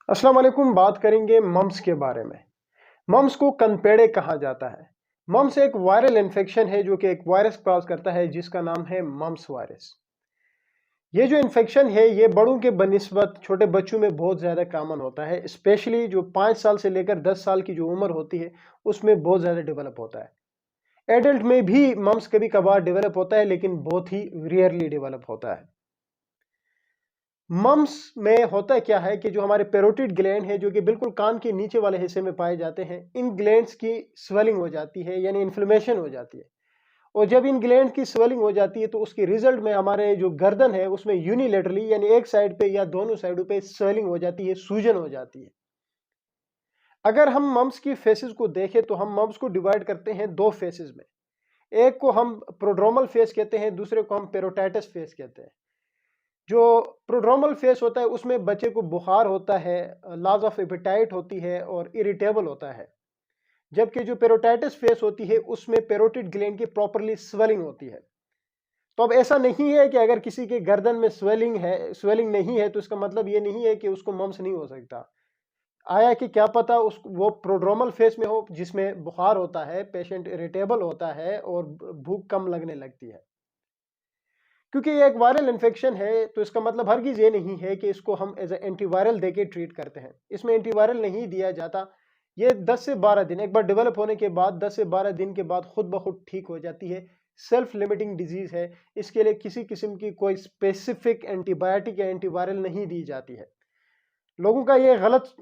अस्सलाम वालेकुम। बात करेंगे मम्स के बारे में। मम्स को कनपेड़े कहा जाता है। मम्स एक वायरल इन्फेक्शन है जो कि एक वायरस कॉज करता है जिसका नाम है मम्स वायरस। ये जो इन्फेक्शन है ये बड़ों के बनिस्बत छोटे बच्चों में बहुत ज़्यादा कॉमन होता है, स्पेशली जो 5 साल से लेकर 10 साल की जो उम्र होती है उसमें बहुत ज़्यादा डेवलप होता है। एडल्ट में भी मम्स कभी कभार डेवलप होता है लेकिन बहुत ही रेयरली डेवलप होता है। मम्स में होता क्या है कि जो हमारे पैरोटिड ग्लैंड है जो कि बिल्कुल कान के नीचे वाले हिस्से में पाए जाते हैं, इन ग्लैंड्स की स्वेलिंग हो जाती है यानी इन्फ्लेमेशन हो जाती है। और जब इन ग्लैंड की स्वेलिंग हो जाती है तो उसके रिजल्ट में हमारे जो गर्दन है उसमें यूनिलेटरली यानी एक साइड पे या दोनों साइडों पे स्वेलिंग हो जाती है, सूजन हो जाती है। अगर हम मम्स की फेसेस को देखें तो हम मम्स को डिवाइड करते हैं दो फेसेस में। एक को हम प्रोड्रोमल फेस कहते हैं, दूसरे को हम पेरोटाइटिस फेस कहते हैं। जो प्रोड्रोमल फेस होता है उसमें बच्चे को बुखार होता है, लॉस ऑफ एपेटाइट होती है और इरिटेबल होता है। जबकि जो पेरोटाइटिस फेस होती है उसमें पेरोटिड ग्लैंड की प्रॉपरली स्वेलिंग होती है। तो अब ऐसा नहीं है कि अगर किसी के गर्दन में स्वेलिंग नहीं है तो इसका मतलब ये नहीं है कि उसको मम्स नहीं हो सकता। आया कि क्या पता उस वो प्रोड्रोमल फेस में हो जिसमें बुखार होता है, पेशेंट इरिटेबल होता है और भूख कम लगने लगती है। क्योंकि ये एक वायरल इन्फेक्शन है तो इसका मतलब हरगिज़ ये नहीं है कि इसको हम एज ए एंटीवायरल देके ट्रीट करते हैं। इसमें एंटीवायरल नहीं दिया जाता। ये 10 से 12 दिन एक बार डेवलप होने के बाद 10 से 12 दिन के बाद खुद ब खुद ठीक हो जाती है। सेल्फ लिमिटिंग डिजीज़ है। इसके लिए किसी किस्म की कोई स्पेसिफिक एंटीबायोटिक या एंटीवायरल नहीं दी जाती है। लोगों का ये गलत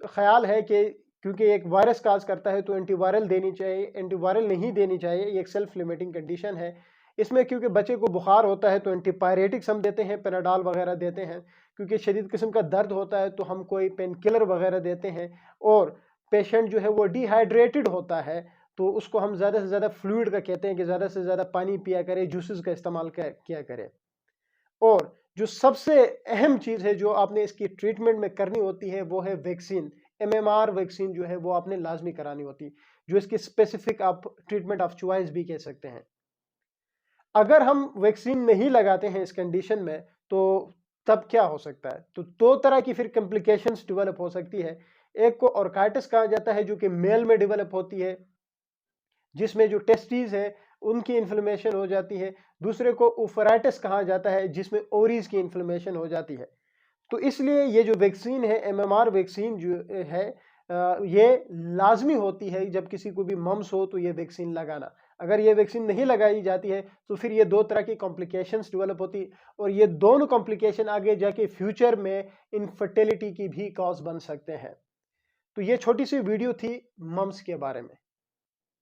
ख्याल है कि क्योंकि एक वायरस काज करता है तो एंटीवायरल देनी चाहिए, एंटीवायरल नहीं देनी चाहिए। ये एक सेल्फ लिमिटिंग कंडीशन है। इसमें क्योंकि बच्चे को बुखार होता है तो एंटीपायरेटिक्स हम देते हैं, पेनाडॉल वगैरह देते हैं। क्योंकि शदीद किस्म का दर्द होता है तो हम कोई पेन किलर वगैरह देते हैं। और पेशेंट जो है वो डिहाइड्रेटेड होता है तो उसको हम ज़्यादा से ज़्यादा फ्लूइड का कहते हैं कि ज़्यादा से ज़्यादा पानी पिया करे, जूसेस का इस्तेमाल किया करे। और जो सबसे अहम चीज़ है जो आपने इसकी ट्रीटमेंट में करनी होती है वो है वैक्सीन। एमएमआर वैक्सीन जो है वो आपने लाजमी करानी होती है, जो इसकी स्पेसिफिक आप ट्रीटमेंट ऑफ चॉइस भी कह सकते हैं। अगर हम वैक्सीन नहीं लगाते हैं इस कंडीशन में तो तब क्या हो सकता है? तो दो तरह की फिर कॉम्प्लिकेशंस डेवलप हो सकती है। एक को ऑर्काइटिस कहा जाता है जो कि मेल में डेवलप होती है, जिसमें जो टेस्टीज है उनकी इन्फ्लेमेशन हो जाती है। दूसरे को उफराइटिस कहा जाता है जिसमें ओरीज की इन्फ्लेमेशन हो जाती है। तो इसलिए ये जो वैक्सीन है, एमएमआर वैक्सीन जो है, ये लाजमी होती है जब किसी को भी मम्स हो तो ये वैक्सीन लगाना। अगर ये वैक्सीन नहीं लगाई जाती है तो फिर ये दो तरह की कॉम्प्लिकेशंस डेवलप होती और ये दोनों कॉम्प्लिकेशन आगे जाके फ्यूचर में इनफर्टिलिटी की भी कॉज बन सकते हैं। तो ये छोटी सी वीडियो थी मम्स के बारे में।